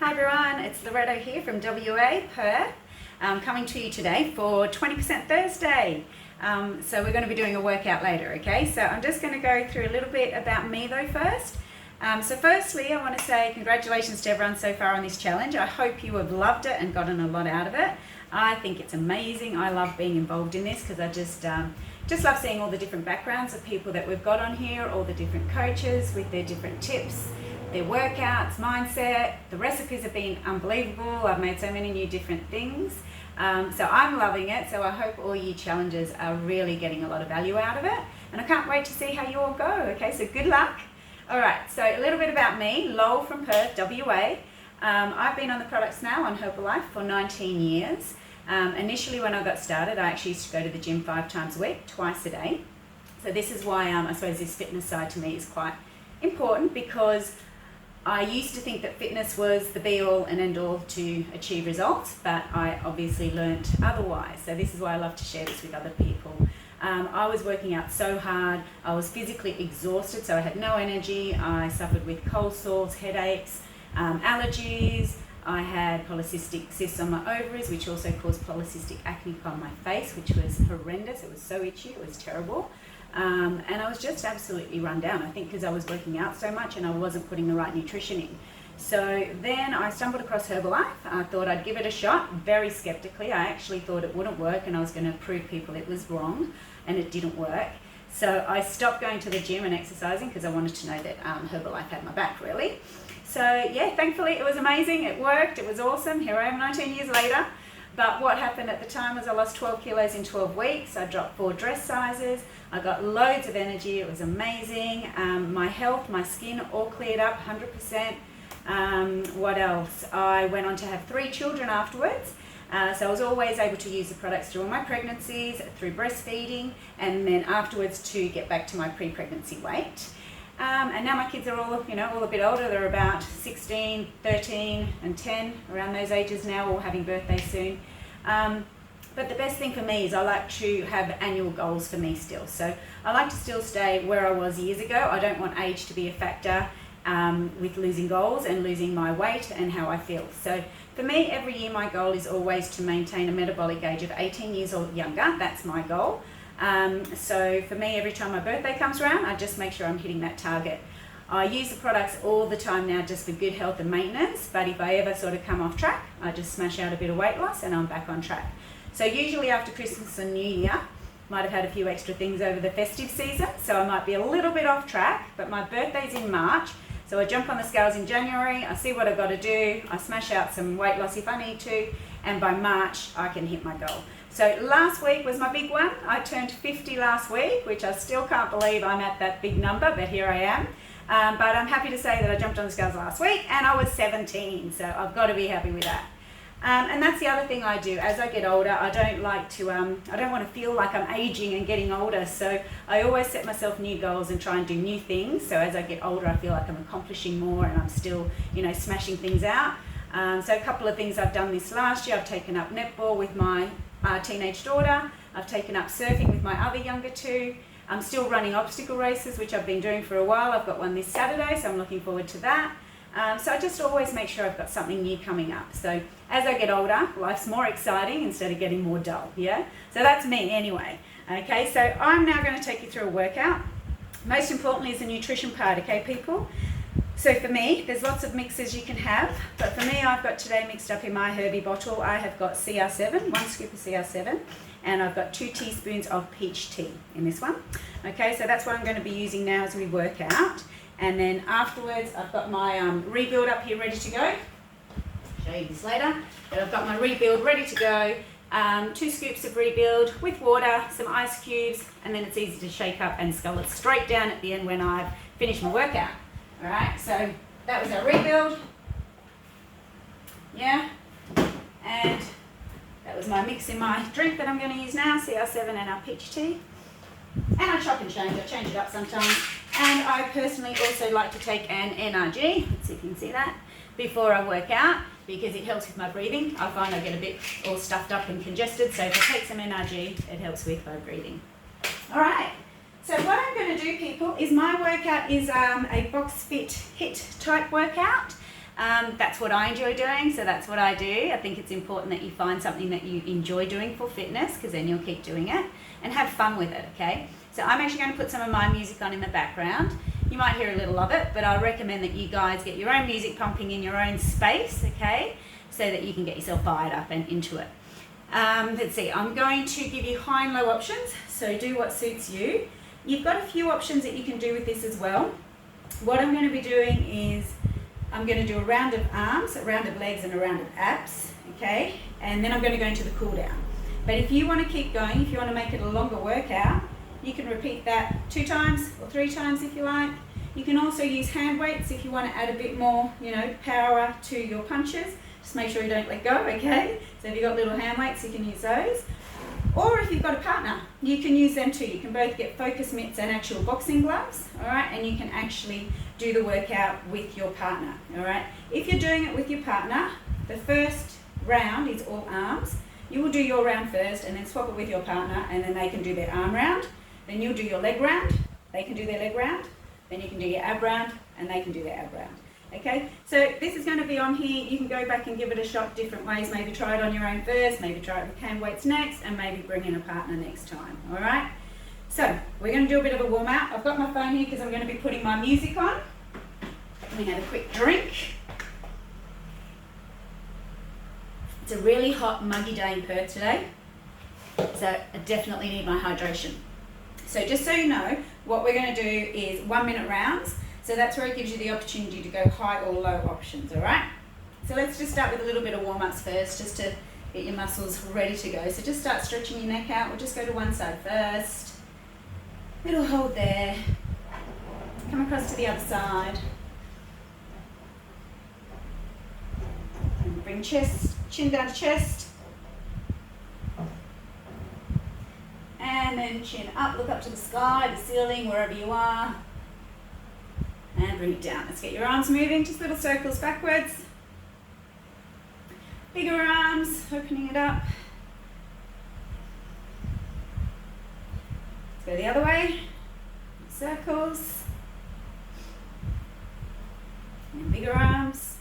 Hi everyone, it's Loretto here from WA, Perth, coming to you today for 20% Thursday. So we're going to be doing a workout later, okay? So I'm just going to go through a little bit about me though first. So firstly, I want to say congratulations to everyone so far on this challenge. I hope you have loved it and gotten a lot out of it. I think it's amazing. I love being involved in this because I just love seeing all the different backgrounds of people that we've got on here, all the different coaches with their different tips, their workouts, mindset. The recipes have been unbelievable. I've made so many new different things. So I'm loving it. So I hope all you challengers are really getting a lot of value out of it. And I can't wait to see how you all go. Okay, so good luck. All right, so a little bit about me, Lowell from Perth, WA. I've been on the products now on Herbalife for 19 years. Initially when I got started, I actually used to go to the gym 5 times a week, twice a day. So this is why I suppose this fitness side to me is quite important, because I used to think that fitness was the be all and end all to achieve results, but I obviously learnt otherwise. So this is why I love to share this with other people. I was working out so hard, I was physically exhausted, so I had no energy. I suffered with cold sores, headaches, allergies. I had polycystic cysts on my ovaries, which also caused polycystic acne on my face, which was horrendous. It was so itchy, it was terrible. And I was just absolutely run down, I think because I was working out so much and I wasn't putting the right nutrition in. So then I stumbled across Herbalife. I thought I'd give it a shot, very skeptically. I actually thought it wouldn't work and I was going to prove people it was wrong, and it didn't work. So I stopped going to the gym and exercising because I wanted to know that Herbalife had my back, really. So yeah, thankfully it was amazing, it worked, it was awesome. Here I am 19 years later. But what happened at the time was I lost 12 kilos in 12 weeks. I dropped 4 dress sizes. I got loads of energy. It was amazing. My health, my skin all cleared up 100%. What else? I went on to have 3 children afterwards. So I was always able to use the products through all my pregnancies, through breastfeeding, and then afterwards to get back to my pre-pregnancy weight. And now my kids are all, all a bit older. They're about 16, 13 and 10, around those ages now, all having birthdays soon. But the best thing for me is I like to have annual goals for me still. So I like to still stay where I was years ago. I don't want age to be a factor with losing goals and losing my weight and how I feel. So for me, every year my goal is always to maintain a metabolic age of 18 years or younger. That's my goal. So for me, every time my birthday comes around, I just make sure I'm hitting that target. I use the products all the time now just for good health and maintenance, but if I ever sort of come off track, I just smash out a bit of weight loss and I'm back on track. So usually after Christmas and New Year, might have had a few extra things over the festive season, so I might be a little bit off track, but my birthday's in March, so I jump on the scales in January, I see what I've got to do, I smash out some weight loss if I need to, and by March I can hit my goal. So last week was my big one. I turned 50 last week, which I still can't believe I'm at that big number, but here I am. But I'm happy to say that I jumped on the scales last week and I was 17, so I've got to be happy with that. And that's the other thing I do. As I get older, I don't like to, I don't want to feel like I'm aging and getting older, so I always set myself new goals and try and do new things. So as I get older, I feel like I'm accomplishing more and I'm still, smashing things out. So a couple of things I've done this last year. I've taken up netball with my teenage daughter. I've taken up surfing with my other younger 2. I'm still running obstacle races, which I've been doing for a while. I've got one this Saturday, so I'm looking forward to that. So I just always make sure I've got something new coming up. So as I get older, life's more exciting instead of getting more dull, yeah? So that's me anyway. Okay, so I'm now going to take you through a workout. Most importantly is the nutrition part, okay, people? So for me, there's lots of mixes you can have, but for me, I've got today mixed up in my Herbie bottle. I have got CR7, 1 scoop of CR7, and I've got 2 teaspoons of peach tea in this one. Okay, so that's what I'm going to be using now as we work out. And then afterwards, I've got my rebuild up here ready to go. I'll show you this later, but I've got my rebuild ready to go. 2 scoops of rebuild with water, some ice cubes, and then it's easy to shake up and scull it straight down at the end when I've finished my workout. All right, so that was our rebuild, yeah, and that was my mix in my drink that I'm going to use now, CR7 and our peach tea. And I chop and change, I change it up sometimes. And I personally also like to take an NRG, let's see if you can see that, before I work out, because it helps with my breathing. I find I get a bit all stuffed up and congested, so if I take some NRG, it helps with my breathing. All right. So what I'm going to do, people, is my workout is a BoxFit HIIT type workout. That's what I enjoy doing, so that's what I do. I think it's important that you find something that you enjoy doing for fitness, because then you'll keep doing it and have fun with it, okay? So I'm actually going to put some of my music on in the background. You might hear a little of it, but I recommend that you guys get your own music pumping in your own space, okay? So that you can get yourself fired up and into it. Let's see, I'm going to give you high and low options, so do what suits you. You've got a few options that you can do with this as well. What I'm going to be doing is I'm going to do a round of arms, a round of legs, and a round of abs, okay? And then I'm going to go into the cool down. But if you want to keep going, if you want to make it a longer workout, you can repeat that 2 times or 3 times if you like. You can also use hand weights if you want to add a bit more, power to your punches. Just make sure you don't let go, okay? So if you've got little hand weights, you can use those. Or if you've got a partner, you can use them too. You can both get focus mitts and actual boxing gloves, all right? And you can actually do the workout with your partner, all right? If you're doing it with your partner, the first round is all arms. You will do your round first and then swap it with your partner, and then they can do their arm round. Then you'll do your leg round, they can do their leg round. Then you can do your ab round, and they can do their ab round. Okay, so this is going to be on here. You can go back and give it a shot different ways. Maybe try it on your own first, maybe try it with hand weights next, and maybe bring in a partner next time, all right? So we're going to do a bit of a warm up. I've got my phone here because I'm going to be putting my music on. Let me have a quick drink. It's a really hot, muggy day in Perth today, so I definitely need my hydration. So just so you know, what we're going to do is 1 minute rounds. So that's where it gives you the opportunity to go high or low options, all right? So let's just start with a little bit of warm-ups first, just to get your muscles ready to go. So just start stretching your neck out. We'll just go to one side first. Little hold there. Come across to the other side. And bring chin down to chest. And then chin up, look up to the sky, the ceiling, wherever you are. And bring it down. Let's get your arms moving, just little circles backwards. Bigger arms, opening it up. Let's go the other way. Circles. And bigger arms.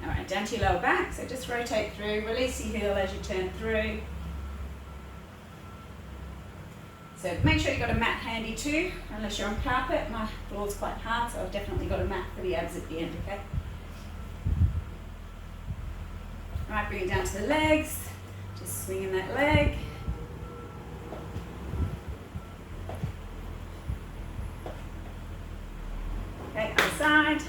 All right, down to your lower back. So just rotate through, release your heel as you turn through. So make sure you've got a mat handy too, unless you're on carpet. My floor's quite hard, so I've definitely got a mat for the abs at the end, okay? All right, bring it down to the legs. Just swinging that leg. Okay, other side.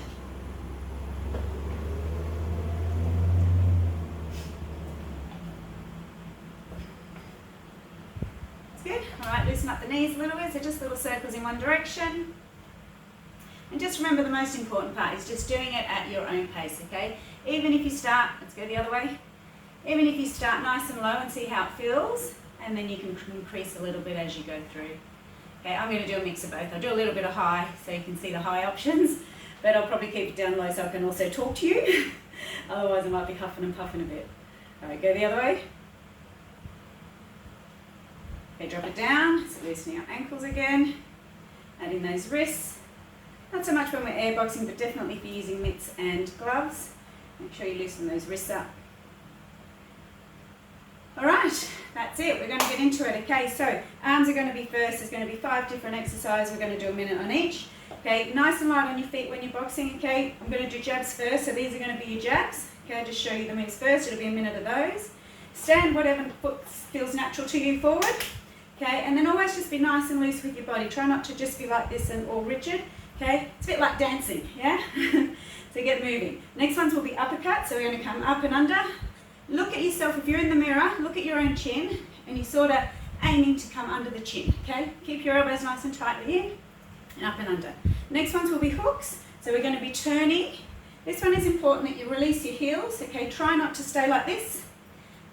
Good. All right, loosen up the knees a little bit, so just little circles in one direction. And just remember, the most important part is just doing it at your own pace, okay? Even if you start, let's go the other way. Even if you start nice and low and see how it feels, and then you can increase a little bit as you go through. Okay, I'm going to do a mix of both. I'll do a little bit of high so you can see the high options, but I'll probably keep it down low so I can also talk to you. Otherwise I might be huffing and puffing a bit. All right, go the other way. Okay, drop it down, so loosening up ankles again, adding those wrists. Not so much when we're airboxing, but definitely for using mitts and gloves. Make sure you loosen those wrists up. All right, that's it. We're going to get into it. Okay, so arms are going to be first. There's going to be 5 different exercises. We're going to do a minute on each. Okay, nice and light on your feet when you're boxing. Okay, I'm going to do jabs first. So these are going to be your jabs. Okay, I'll just show you the moves first. It'll be a minute of those. Stand whatever foot feels natural to you forward. Okay, and then always just be nice and loose with your body. Try not to just be like this and all rigid. Okay, it's a bit like dancing, yeah? So get moving. Next ones will be uppercuts. So we're going to come up and under. Look at yourself. If you're in the mirror, look at your own chin, and you're sort of aiming to come under the chin. Okay, keep your elbows nice and tightly in, and up and under. Next ones will be hooks. So we're going to be turning. This one is important that you release your heels. Okay, try not to stay like this.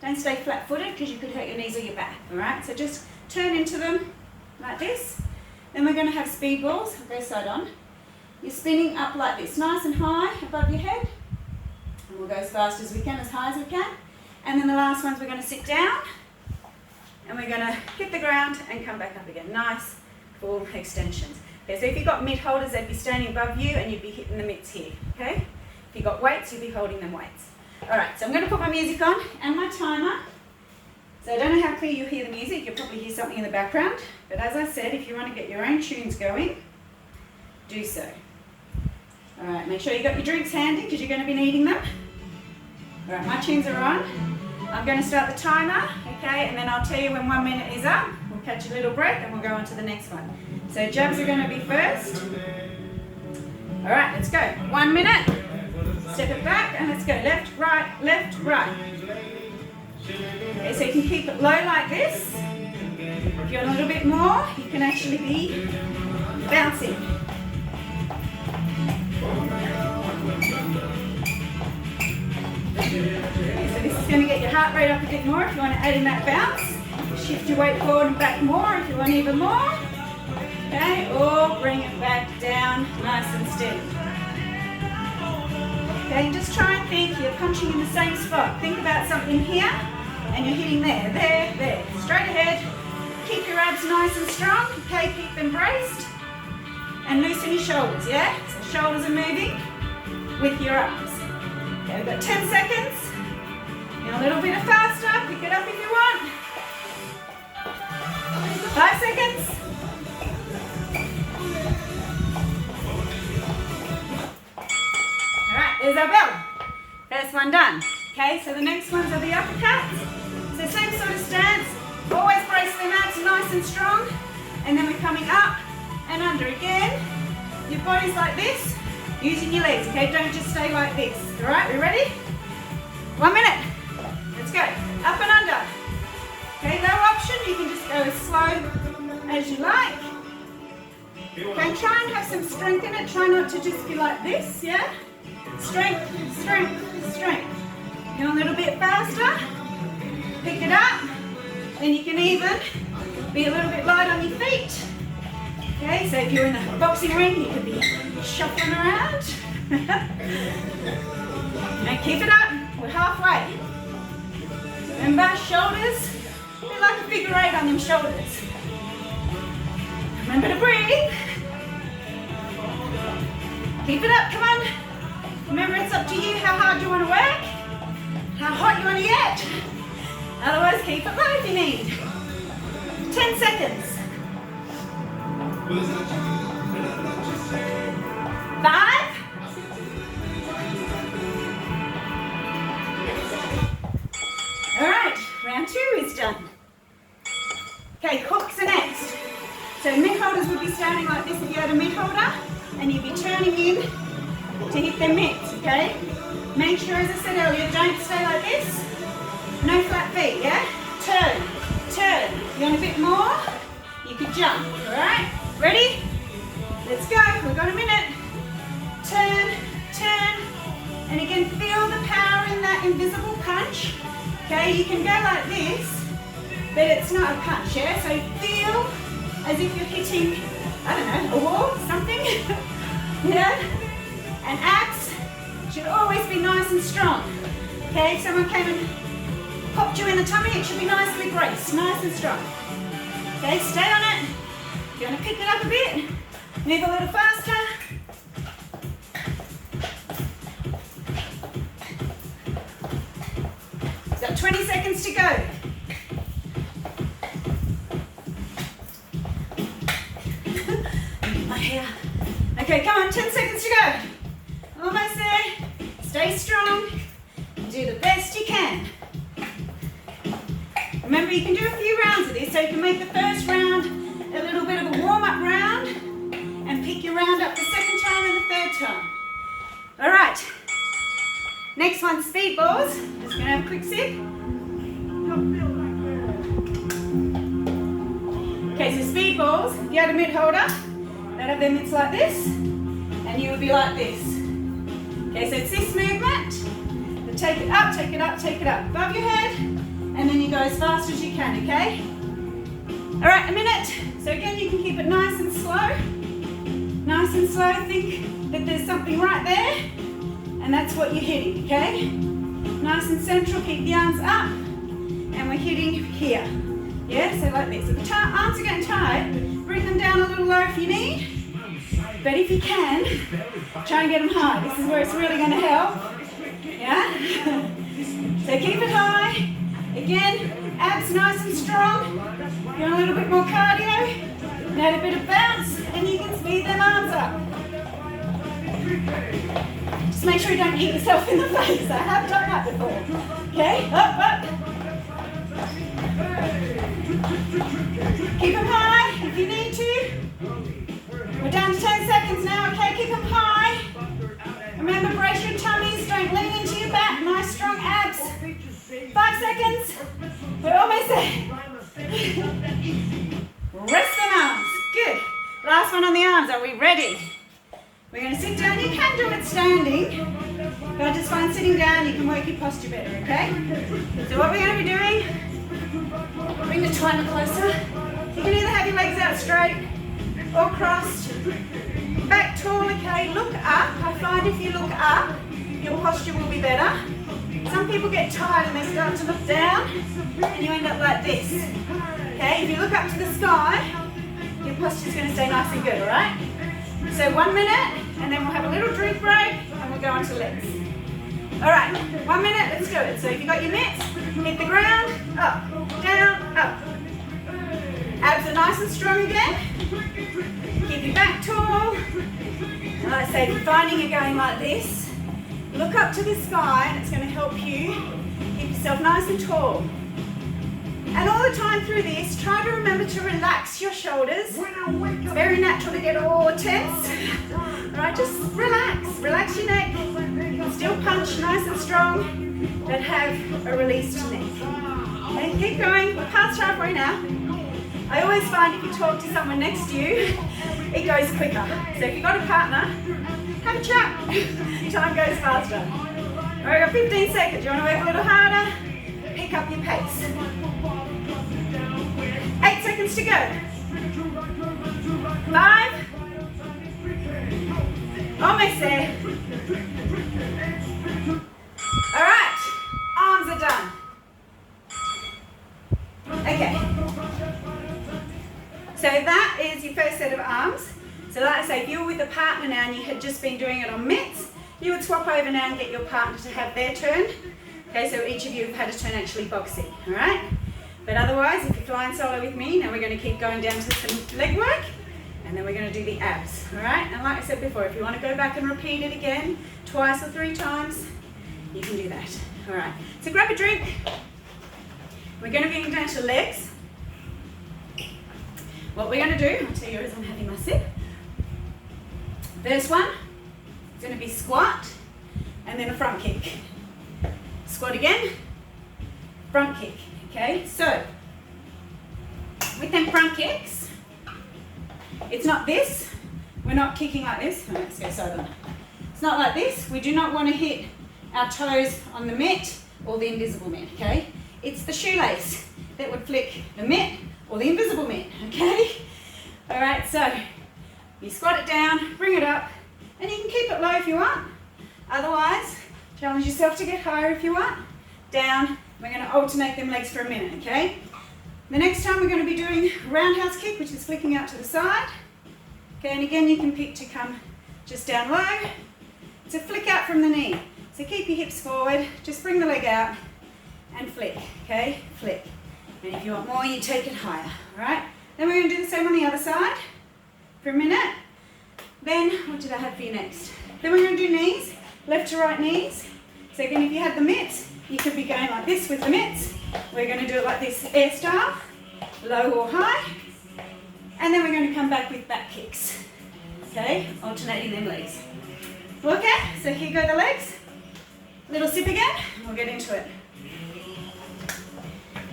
Don't stay flat-footed because you could hurt your knees or your back. All right, so just turn into them like this. Then we're going to have speed balls. I'll go side on. You're spinning up like this, nice and high above your head. And we'll go as fast as we can, as high as we can. And then the last ones, we're going to sit down. And we're going to hit the ground and come back up again. Nice full extensions. Okay, so if you've got mitt holders, they'd be standing above you and you'd be hitting the mitts here, okay? If you've got weights, you'd be holding them weights. All right, so I'm going to put my music on and my timer. So I don't know how clear you hear the music. You'll probably hear something in the background. But as I said, if you want to get your own tunes going, do so. All right, make sure you've got your drinks handy because you're going to be needing them. All right, my tunes are on. I'm going to start the timer, okay, and then I'll tell you when 1 minute is up. We'll catch a little breath and we'll go on to the next one. So jabs are going to be first. All right, let's go. 1 minute. Step it back and let's go. Left, right, left, right. Okay, so you can keep it low like this. If you want a little bit more, you can actually be bouncing. Okay, so this is going to get your heart rate up a bit more if you want to add in that bounce. Shift your weight forward and back more if you want even more. Okay, or bring it back down nice and steady. Okay, and just try and think you're punching in the same spot. Think about something here and you're hitting there, there, there. Straight ahead. Keep your abs nice and strong. Okay, keep them braced. And loosen your shoulders, yeah? So shoulders are moving with your arms. Okay, we've got 10 seconds. And a little bit faster. Pick it up if you want. 5 seconds. Alright, there's our bell. First one done. Okay, so the next ones are the uppercuts. So same sort of stance. Always brace them abs nice and strong. And then we're coming up and under again. Your body's like this, using your legs, okay? Don't just stay like this. Alright, we ready? 1 minute. Let's go. Up and under. Okay, no option. You can just go as slow as you like. Okay, try and have some strength in it. Try not to just be like this, yeah? Strength, strength, strength. And a little bit faster. Pick it up. Then you can even be a little bit light on your feet. Okay, so if you're in the boxing ring, you could be shuffling around. Now keep it up. We're halfway. Remember, shoulders. Be like a figure 8 on them shoulders. Remember to breathe. Keep it up, come on. Remember, it's up to you how hard you want to work, how hot you want to get. Otherwise, keep it low if you need. 10 seconds. 5. All right, round 2 is done. Okay, hooks are next. So mitt holders would be standing like this if you had a mitt holder, and you'd be turning in to hit their mitts, okay? Make sure, as I said earlier, don't stay like this. No flat feet, yeah? Turn, turn. You want a bit more? You could jump, all right? Ready? Let's go, we've got a minute. Turn, turn. And again, feel the power in that invisible punch. Okay, you can go like this, but it's not a punch, yeah? So feel as if you're hitting, I don't know, a wall, something. Yeah? And abs should always be nice and strong. Okay, if someone came and popped you in the tummy, it should be nicely braced, nice and strong. Okay, stay on it. If you want to pick it up a bit, move a little faster. We've got 20 seconds to go. My hair. Okay, come on, 10 seconds to go. Almost there. Stay strong. Do the best you can. Remember, you can do a few rounds of this, so you can make the first round a little bit of a warm-up round and pick your round up the second time and the third time. All right. Next one, speed balls. Just going to have a quick sip. Okay, so speed balls, if you had a mitt holder, they'd have their mitts like this, and you would be like this. Okay, so it's this movement, but take it up, take it up, take it up above your head, and then you go as fast as you can, okay? All right, a minute. So again, you can keep it nice and slow. Nice and slow, think that there's something right there, and that's what you're hitting, okay? Nice and central, keep the arms up, and we're hitting here. Yeah, so like this. If the arms are getting tired, bring them down a little low if you need. But if you can, try and get them high. This is where it's really going to help. Yeah? So keep it high. Again, abs nice and strong. You want a little bit more cardio. And add a bit of bounce, and you can speed them arms up. Just make sure you don't hit yourself in the face. I have done that before. Okay, up, up. Keep them high if you need to. We're down to 10 seconds now, okay? Keep them high. Remember, brace your tummies. Don't lean into your back. Nice, strong abs. 5 seconds. We're almost there. Rest them arms. Good. Last one on the arms. Are we ready? We're going to sit down. You can do it standing, but I just find sitting down you can work your posture better, okay? So what we're going to be doing, bring the timer closer. You can either have your legs out straight or crossed. Back tall, okay? Look up. I find if you look up, your posture will be better. Some people get tired and they start to look down and you end up like this. Okay, if you look up to the sky, your posture is going to stay nice and good, all right? So 1 minute, and then we'll have a little drink break, and we'll go on to legs. All right, 1 minute, let's do it. So if you've got your mitts, hit the ground, up, down, up. Abs are nice and strong again. Keep your back tall. And like I say, if you're finding you're going like this, look up to the sky, and it's going to help you keep yourself nice and tall. And all the time through this, try to remember to relax your shoulders. It's very natural to get all tense. Right, just relax. Relax your neck. You can still punch nice and strong, but have a released neck. Okay, keep going. We're past halfway now. I always find if you talk to someone next to you, it goes quicker. So if you've got a partner, have a chat. Time goes faster. All right, we've got 15 seconds. You want to work a little harder? Pick up your pace. 8 seconds to go. 5. Almost there. All right, arms are done. Okay. So that is your first set of arms. So like I say, if you're with a partner now and you had just been doing it on mitts, you would swap over now and get your partner to have their turn. Okay, so each of you have had a turn actually boxing, all right? But otherwise, if you're flying solo with me, now we're going to keep going down to some leg work, and then we're going to do the abs, all right? And like I said before, if you want to go back and repeat it again, twice or 3 times, you can do that, all right? So grab a drink. We're going to be getting down to legs. What we're going to do, I'll tell you as I'm having my sip. First one is going to be squat, and then a front kick. Squat again, front kick. Okay, so with them front kicks, it's not this. We're not kicking like this. Oh, let's go silent. It's not like this. We do not want to hit our toes on the mitt or the invisible mitt, okay? It's the shoelace that would flick the mitt or the invisible mitt, okay? All right, so you squat it down, bring it up, and you can keep it low if you want. Otherwise, challenge yourself to get higher if you want. Down. We're going to alternate them legs for a minute, okay? The next time we're going to be doing roundhouse kick, which is flicking out to the side. Okay, and again you can pick to come just down low. It's a flick out from the knee. So keep your hips forward, just bring the leg out and flick, okay? Flick. And if you want more, you take it higher, all right? Then we're going to do the same on the other side for a minute. Then, what did I have for you next? Then we're going to do knees, left to right knees. So again, if you had the mitts, you could be going like this with the mitts. We're going to do it like this, air style, low or high. And then we're going to come back with back kicks. Okay, alternating them legs. Okay, so here go the legs. Little sip again, and we'll get into it.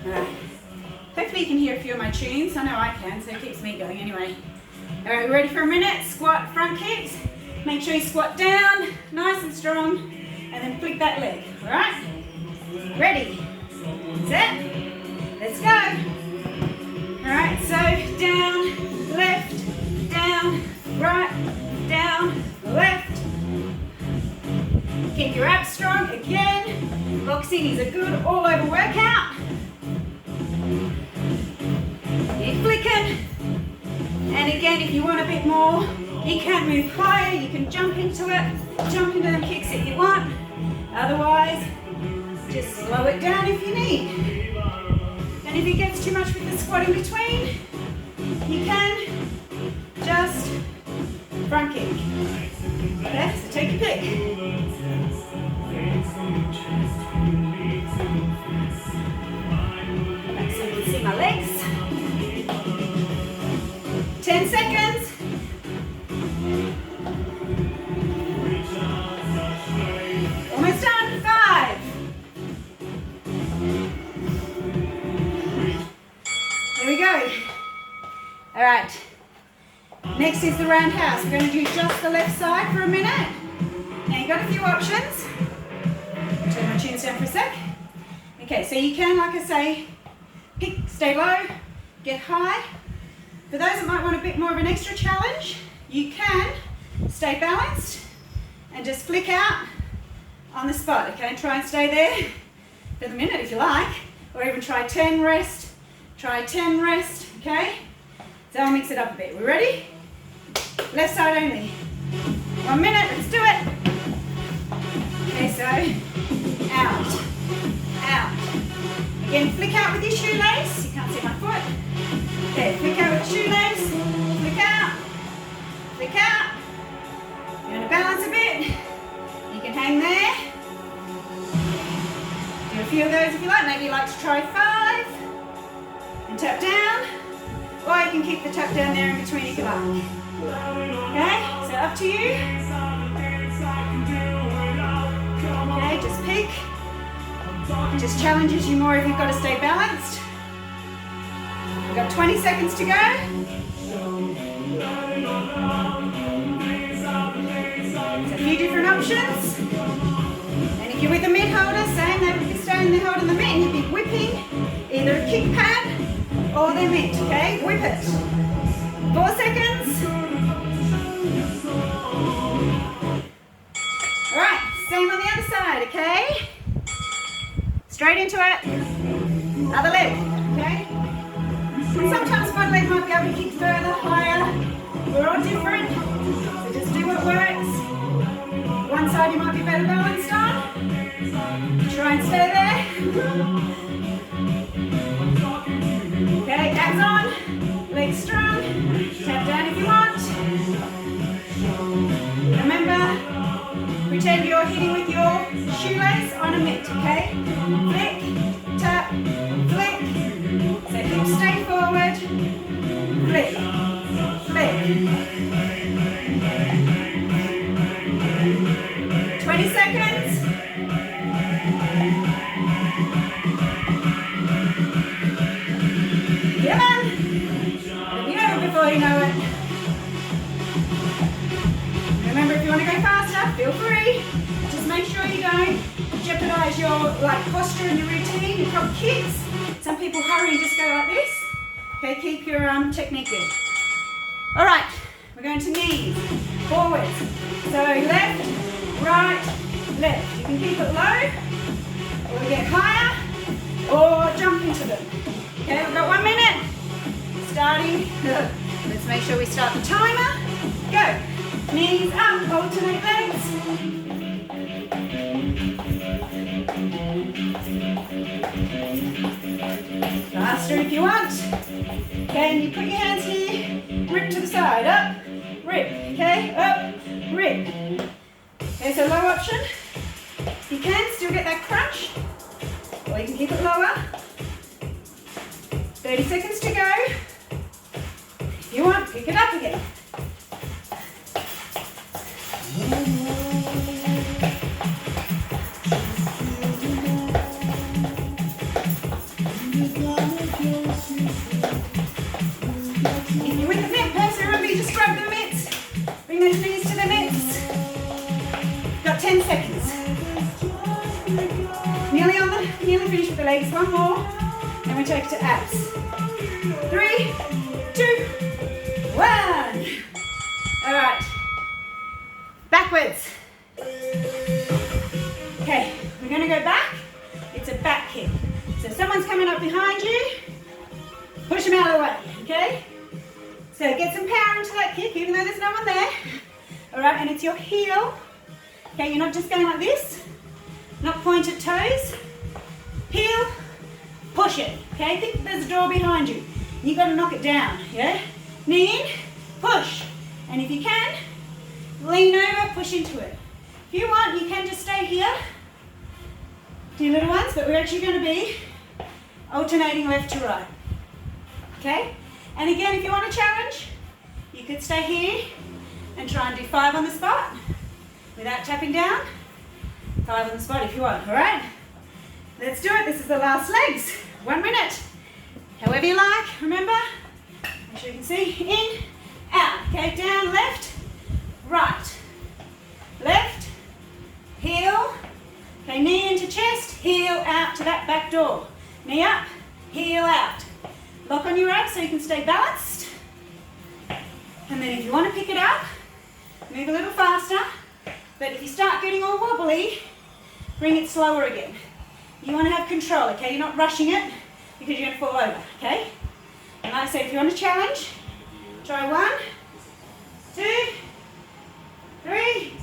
All right. Hopefully you can hear a few of my tunes. I know I can, so it keeps me going anyway. All right, we're ready for a minute. Squat, front kicks. Make sure you squat down, nice and strong, and then flick that leg, all right? Ready, set, let's go. All right, so down, left, down, right, down, left. Keep your abs strong again. Boxing is a good all-over workout. Keep flicking. And again, if you want a bit more, You can move higher, you can jump into it, jump into them kicks if you want. Otherwise, just slow it down if you need. And if it gets too much with the squat in between, you can just front kick. Okay, so take your pick. Okay, so you can see my legs. 10 seconds. Almost done. 5. Here we go. All right. Next is the roundhouse. We're going to do just the left side for a minute. Now you've got a few options. Turn my tunes down for a sec. Okay, so you can, like I say, pick, stay low, get high. For those that might want a bit more of an extra challenge, you can stay balanced and just flick out on the spot. Okay, try and stay there for the minute if you like, or even try 10 rest, try 10 rest, okay? So I'll mix it up a bit. We ready? Left side only. 1 minute, let's do it. Okay, so out, out. Again, flick out with your shoelace. You can't see my foot. Okay, flick out with your shoelace. Flick out, flick out. You want to balance a bit. You can hang there. Do a few of those if you like. Maybe you like to try 5 and tap down. Or you can keep the tap down there in between if you like. Okay, so up to you. Okay, just pick. It just challenges you more if you've got to stay balanced. We've got 20 seconds to go. There's a few different options. And if you're with a mitt holder, same, they would be staying there holding the mitt and you'd be whipping either a kick pad or their mitt, okay? Whip it. 4 seconds. Alright, same on the other side, okay? Straight into it. Other leg, okay? And sometimes one leg might be able to kick further, higher. We're all different, so just do what works. One side you might be better balanced on. Try and stay there. Okay, abs on, legs strong, tap down if you want. Remember, pretend you're hitting with your shoelace on a mitt, okay? Flick, tap, flick. So hips stay forward, flick, flick. 20 seconds. Come on. It'll be over before you know it. Remember, if you want to go faster, feel free. Just make sure you don't jeopardize your posture and your routine, your proper kicks. Some people hurry and just go like this. Okay, keep your technique good. All right, we're going to knees, forwards. So left, right, left. You can keep it low, or get higher, or jump into them. Okay, we've got 1 minute. Starting. Let's make sure we start the timer. Go. Knees up, alternate legs. Faster if you want. Okay, and you put your hands here, rip to the side, up, rip, okay, up, rip. Okay, so low option. You can still get that crunch, or you can keep it lower. 30 seconds to go. If you want, pick it up again. If you're with the mitt person, remember you just grab the mitts. Bring those knees to the mitts. Got 10 seconds. Nearly finished with the legs. One more. Then we take it to abs. 3, 2, 1. All right. Backwards. Okay, we're going to go back. It's a back kick. So if someone's coming up behind you, push them out of the way, okay? So get some power into that kick, even though there's no one there. All right, and it's your heel. Okay, you're not just going like this, not pointed toes. Heel, push it. Okay, think there's a door behind you. You've got to knock it down, yeah? Knee in, push. And if you can, lean over, push into it. If you want, you can just stay here. Do little ones, but we're actually going to be alternating left to right. Okay? And again, if you want a challenge, you could stay here and try and do 5 on the spot without tapping down. 5 on the spot if you want, all right? Let's do it. This is the last legs. 1 minute. However you like, remember. Make sure you can see. In, out. Okay, down, left, right. Left, heel. Okay, knee into chest, heel out to that back door. Knee up, heel out. Lock on your abs so you can stay balanced. And then if you want to pick it up, move a little faster. But if you start getting all wobbly, bring it slower again. You want to have control, okay? You're not rushing it because you're going to fall over, okay? And like I said, if you want a challenge, try 1, 2, 3,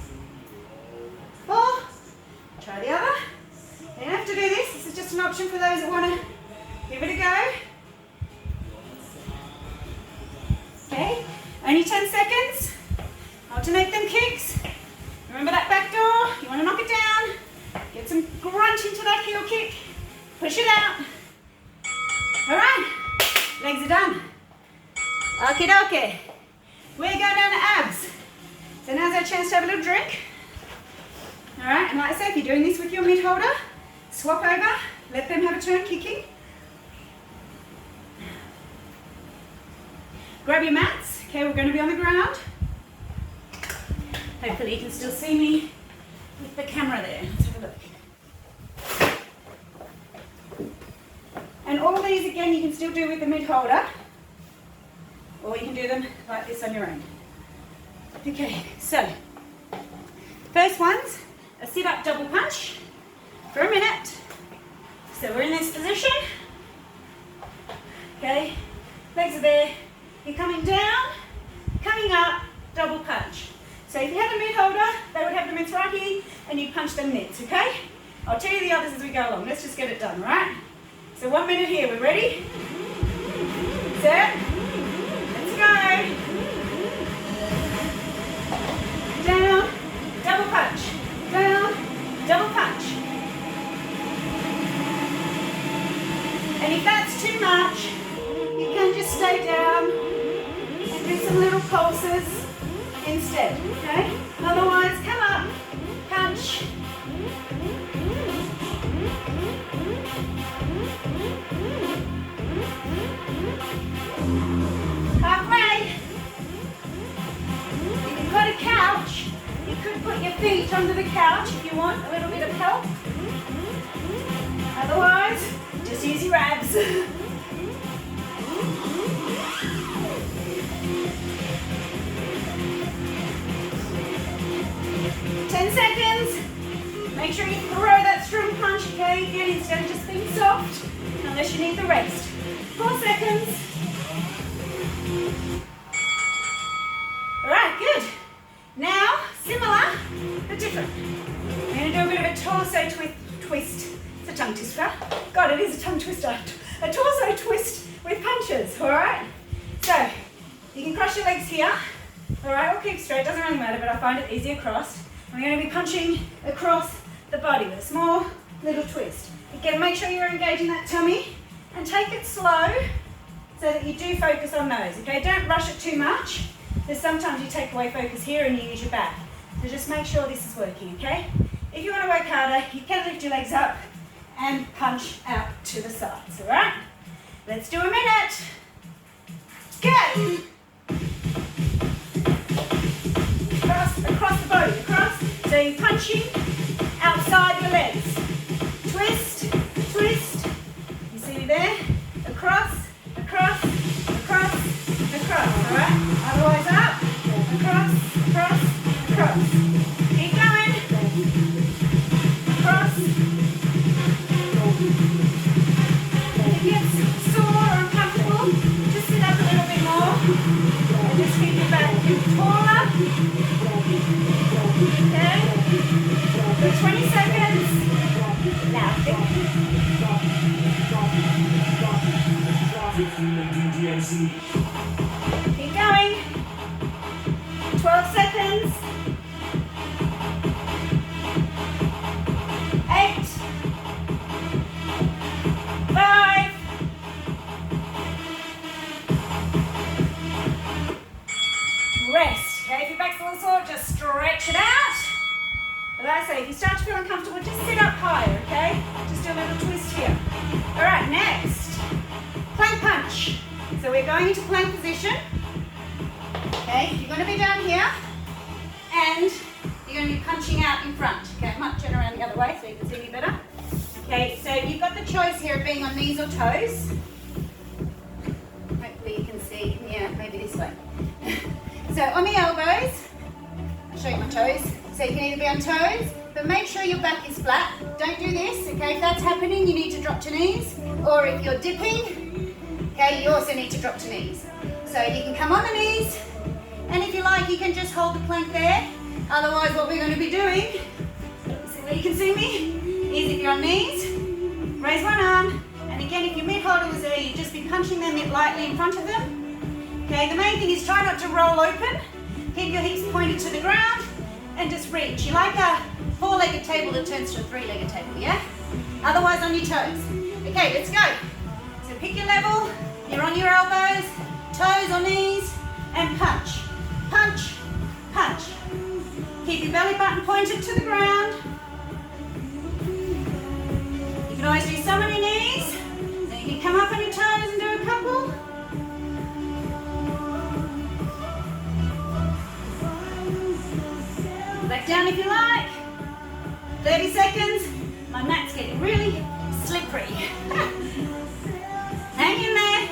4. Try the other. You don't have to do this. This is just an option for those that want to give it a go. Okay, only 10 seconds. Alternate them kicks. Remember that back door. You want to knock it down. Get some grunt into that heel kick. Push it out. All right, legs are done. Okie dokie. We're going down to abs. So now's our chance to have a little drink. All right, and like I said, if you're doing this with your mid holder, swap over, let them have a turn kicking. Grab your mats. Okay, we're going to be on the ground. Hopefully you can still see me with the camera there. Let's have a look. And all these, again, you can still do with the mid holder, or you can do them like this on your own. Okay, so first one's a sit-up double punch for a minute. So we're in this position. Okay, legs are there. You're coming down, coming up, double punch. So if you had a mid holder, they would have the mitts right here, and you punch them mitts, okay? I'll tell you the others as we go along. Let's just get it done, right? So 1 minute here. We're ready? Set. Let's go. Down, double punch. Down, double punch. And if that's too much, you can just stay down and do some little pulses instead, okay? Otherwise, come up, punch. Halfway. If you've got a couch, you could put your feet under the couch if you want a little bit of help. Otherwise, just use your abs. 10 seconds. Make sure you throw that strong punch again instead of just being soft, unless you need the rest. 4 seconds. All right, good. Now, similar, but different. We're going to do a bit of a torso twist. It's a tongue twister. God, it is a tongue twister. A torso twist with punches, all right? So, you can cross your legs here. All right, or keep straight, doesn't really matter, but I find it easier crossed. We're going to be punching across the body with a small little twist. Again, make sure you're engaging that tummy and take it slow so that you do focus on those, okay? Don't rush it too much, because sometimes you take away focus here and you use your back. So just make sure this is working, okay? If you want to work harder, you can lift your legs up and punch out to the sides, all right? Let's do a minute. Go! Across the body, across. So you're punching outside your legs. Twist, twist. You see me there? Across, across, across, across. All right? Otherwise up. Across, across, across. Keep going. Across. If it gets sore or uncomfortable, just sit up a little bit more. 12 seconds. 8, 5, rest. Okay, if your back's a little sore, just stretch it out. But like I say, if you start to feel uncomfortable, just sit up higher, okay? Just do a little twist here. All right, next, plank punch. So we're going into plank position. Okay, you're going to be down here, and you're going to be punching out in front. Okay, I might turn around the other way so you can see me better. Okay, so you've got the choice here of being on knees or toes. Hopefully you can see, yeah, maybe this way. So on the elbows, I'll show you my toes. So you can either be on toes, but make sure your back is flat. Don't do this, okay? If that's happening, you need to drop to knees. Or if you're dipping, okay, you also need to drop to knees. So you can come on the knees, and if you like, you can just hold the plank there. Otherwise, what we're going to be doing, so where you can see me, is if you're on knees, raise one arm, and again, if your mid-holder was there, you'd just be punching them lightly in front of them. Okay, the main thing is try not to roll open. Keep your hips pointed to the ground, and just reach. You like a four-legged table that turns to a three-legged table, yeah? Otherwise, on your toes. Okay, let's go. So pick your level, you're on your elbows, toes or knees, and punch. Punch, punch. Keep your belly button pointed to the ground. You can always do some on your knees. Then you can come up on your toes and do a couple. Back down if you like. 30 seconds. My mat's getting really slippery. Hang in there.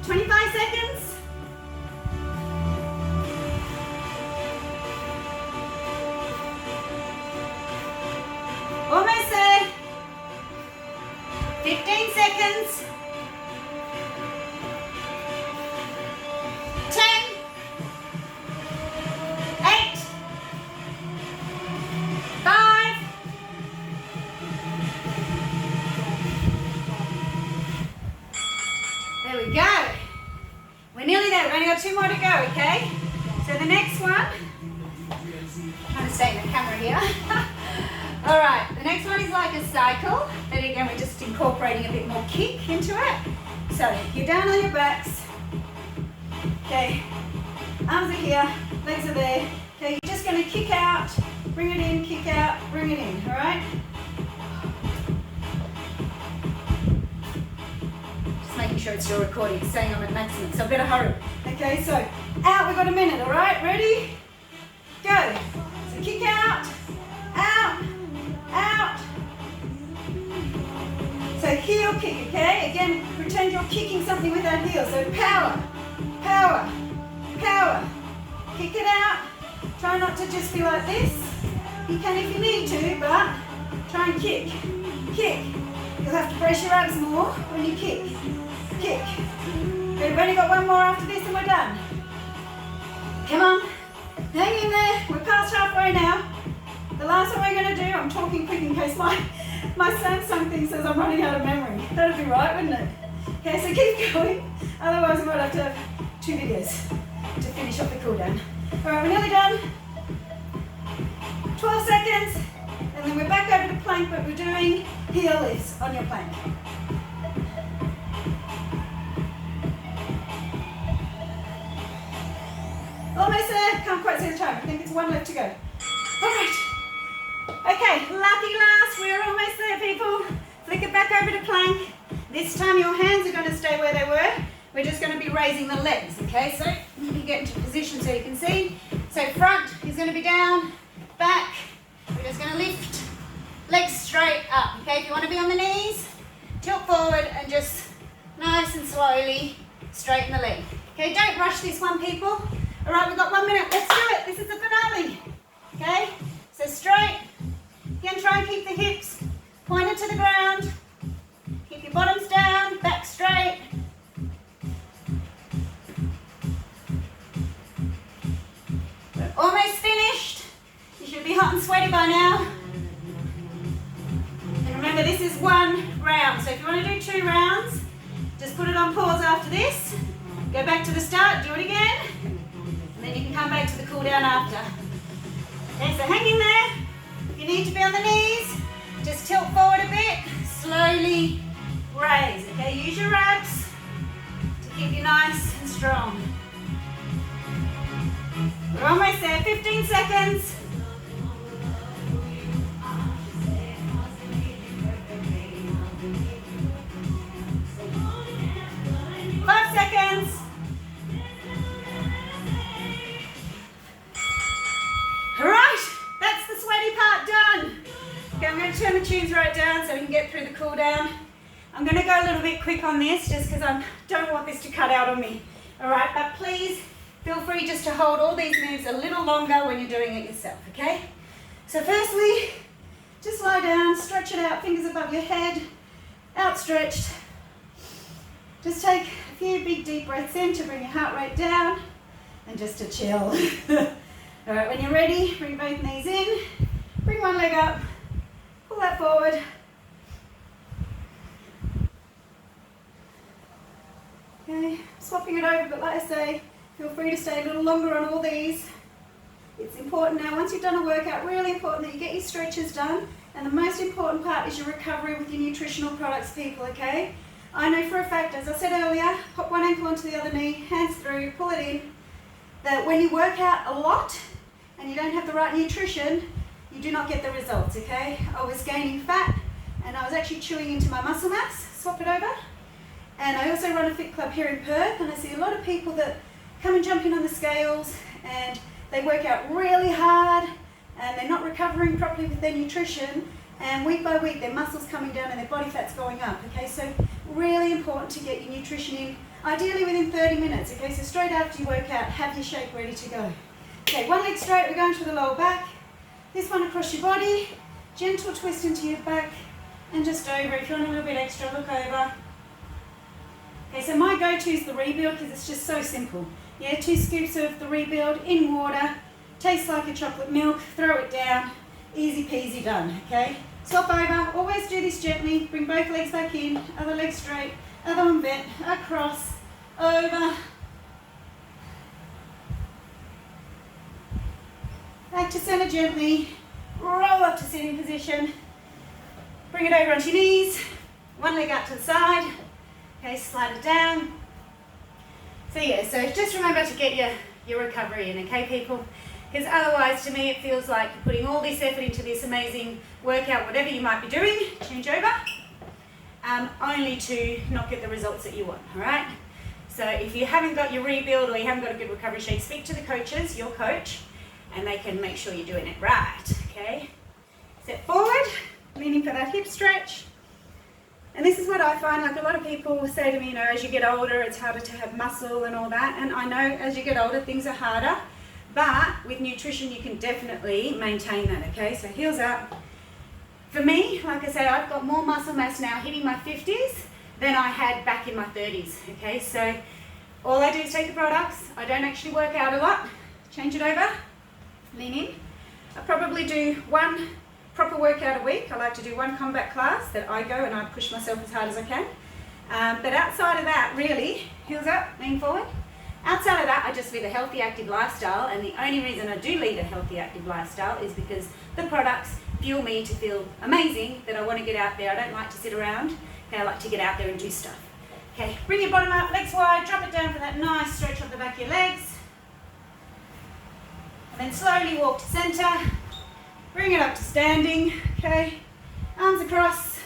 25 seconds. Almost there. 15 seconds. 10, 8, 5, there we go. We're nearly there. We've only got 2 more to go, okay? So the next one, I'm trying to stay in the camera here. All right, the next one is like a cycle, but again, we're just incorporating a bit more kick into it. So you're down on your backs. Okay, arms are here, legs are there. Okay, you're just going to kick out, bring it in, kick out, bring it in, all right? Just making sure it's still recording, it's saying I'm at maximum, so I better hurry. Okay, so out, we've got a minute, all right? Ready? Go. So kick out, out, out. So heel kick, okay? Again, pretend you're kicking something with that heel. So power, power, power. Kick it out. Try not to just be like this. You can if you need to, but try and kick, kick. You'll have to brace your abs more when you kick, kick. Okay, we've only got one more after this and we're done. Come on, hang in there. We're past halfway now. The last one we're going to do, I'm talking quick in case my Samsung thing says I'm running out of memory. That'd be right, wouldn't it? Okay, so keep going. Otherwise, I might have to have 2 videos to finish off the cool down. All right, we're nearly done. 12 seconds, and then we're back over to plank, but we're doing heel lifts on your plank. Almost there. Can't quite see the time. I think it's 1 left to go. All right. Okay, lucky last, we're almost there, people. Flick it back over to plank. This time your hands are going to stay where they were. We're just going to be raising the legs, okay? So you can get into position so you can see. So front is going to be down, back. We're just going to lift legs straight up, okay? If you want to be on the knees, tilt forward and just nice and slowly straighten the leg. Okay, don't rush this one, people. All right, we've got 1 minute. Let's do it. This is the finale, okay? So straight. Again, try and keep the hips pointed to the ground. Keep your bottoms down, back straight. We're almost finished. You should be hot and sweaty by now. And remember, this is 1 round. So if you want to do 2 rounds, just put it on pause after this. Go back to the start, do it again. And then you can come back to the cool down after. Okay, so hang in there. If you need to be on the knees, just tilt forward a bit, slowly raise. Okay, use your abs to keep you nice and strong. We're almost there, 15 seconds. 5 seconds. All right, that's the sweaty part done. Okay, I'm going to turn the tunes right down so we can get through the cool down. I'm going to go a little bit quick on this just because I don't want this to cut out on me. All right, but please feel free just to hold all these moves a little longer when you're doing it yourself, okay? So firstly, just lie down, stretch it out, fingers above your head, outstretched. Just take a few big deep breaths in to bring your heart rate down and just to chill. All right, when you're ready, bring both knees in, bring one leg up, pull that forward. Okay, swapping it over, but like I say, feel free to stay a little longer on all these. It's important now, once you've done a workout, really important that you get your stretches done, and the most important part is your recovery with your nutritional products, people, okay? I know for a fact, as I said earlier, pop one ankle onto the other knee, hands through, pull it in, that when you work out a lot and you don't have the right nutrition, you do not get the results, okay? I was gaining fat and I was actually chewing into my muscle mass, swap it over. And I also run a fit club here in Perth, and I see a lot of people that come and jump in on the scales and they work out really hard and they're not recovering properly with their nutrition, and week by week their muscles coming down and their body fat's going up, okay? So really important to get your nutrition in, ideally within 30 minutes, okay? So straight after you work out, have your shake ready to go. Okay, one leg straight, we're going to the lower back. This one across your body, gentle twist into your back and just over. If you want a little bit extra, look over. Okay, so my go-to is the rebuild because it's just so simple. Yeah, 2 scoops of the rebuild in water, tastes like a chocolate milk, throw it down, easy peasy done, okay? Swap over, always do this gently, bring both legs back in, other leg straight, other one bent, across, over, back to center gently, roll up to sitting position, bring it over onto your knees, one leg out to the side, okay, slide it down. So yeah, so just remember to get your recovery in, okay people? Because otherwise, to me, it feels like you're putting all this effort into this amazing workout, whatever you might be doing, change over, only to not get the results that you want, all right? So if you haven't got your rebuild or you haven't got a good recovery shake, speak to the coaches, your coach, and they can make sure you're doing it right, okay? Step forward, leaning for that hip stretch. And this is what I find, like a lot of people say to me, you know, as you get older, it's harder to have muscle and all that. And I know as you get older, things are harder. But with nutrition, you can definitely maintain that, okay? So heels up. For me, like I say, I've got more muscle mass now hitting my 50s than I had back in my 30s, okay? So all I do is take the products. I don't actually work out a lot. Change it over, lean in. I probably do one proper workout a week. I like to do one combat class that I go and I push myself as hard as I can. But outside of that, really, heels up, lean forward. Outside of that, I just live a healthy, active lifestyle, and the only reason I do lead a healthy, active lifestyle is because the products fuel me to feel amazing, that I want to get out there. I don't like to sit around. Okay, I like to get out there and do stuff. Okay, bring your bottom up, legs wide, drop it down for that nice stretch off the back of your legs. And then slowly walk to center. Bring it up to standing, okay? Arms across.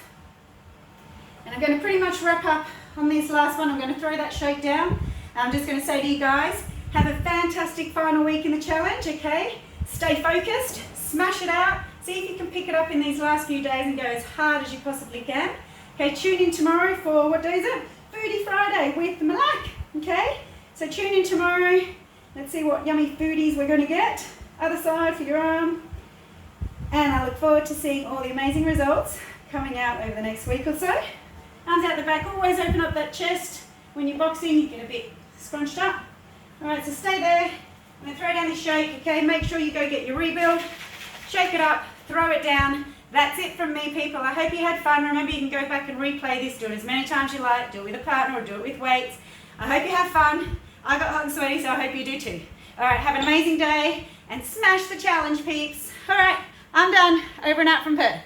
And I'm going to pretty much wrap up on this last one. I'm going to throw that shake down. I'm just going to say to you guys, have a fantastic final week in the challenge, okay? Stay focused, smash it out. See if you can pick it up in these last few days and go as hard as you possibly can. Okay, tune in tomorrow for, what day is it? Foodie Friday with Malak, okay? So tune in tomorrow. Let's see what yummy foodies we're going to get. Other side for your arm. And I look forward to seeing all the amazing results coming out over the next week or so. Arms out the back, always open up that chest. When you're boxing, you get a bit scrunched up. All right, so stay there. I'm going to throw down the shake, okay? Make sure you go get your rebuild. Shake it up, throw it down. That's it from me, people. I hope you had fun. Remember, you can go back and replay this. Do it as many times as you like. Do it with a partner or do it with weights. I hope you have fun. I got hot and sweaty, so I hope you do too. All right, have an amazing day and smash the challenge, peeps. All right, I'm done. Over and out from Perth.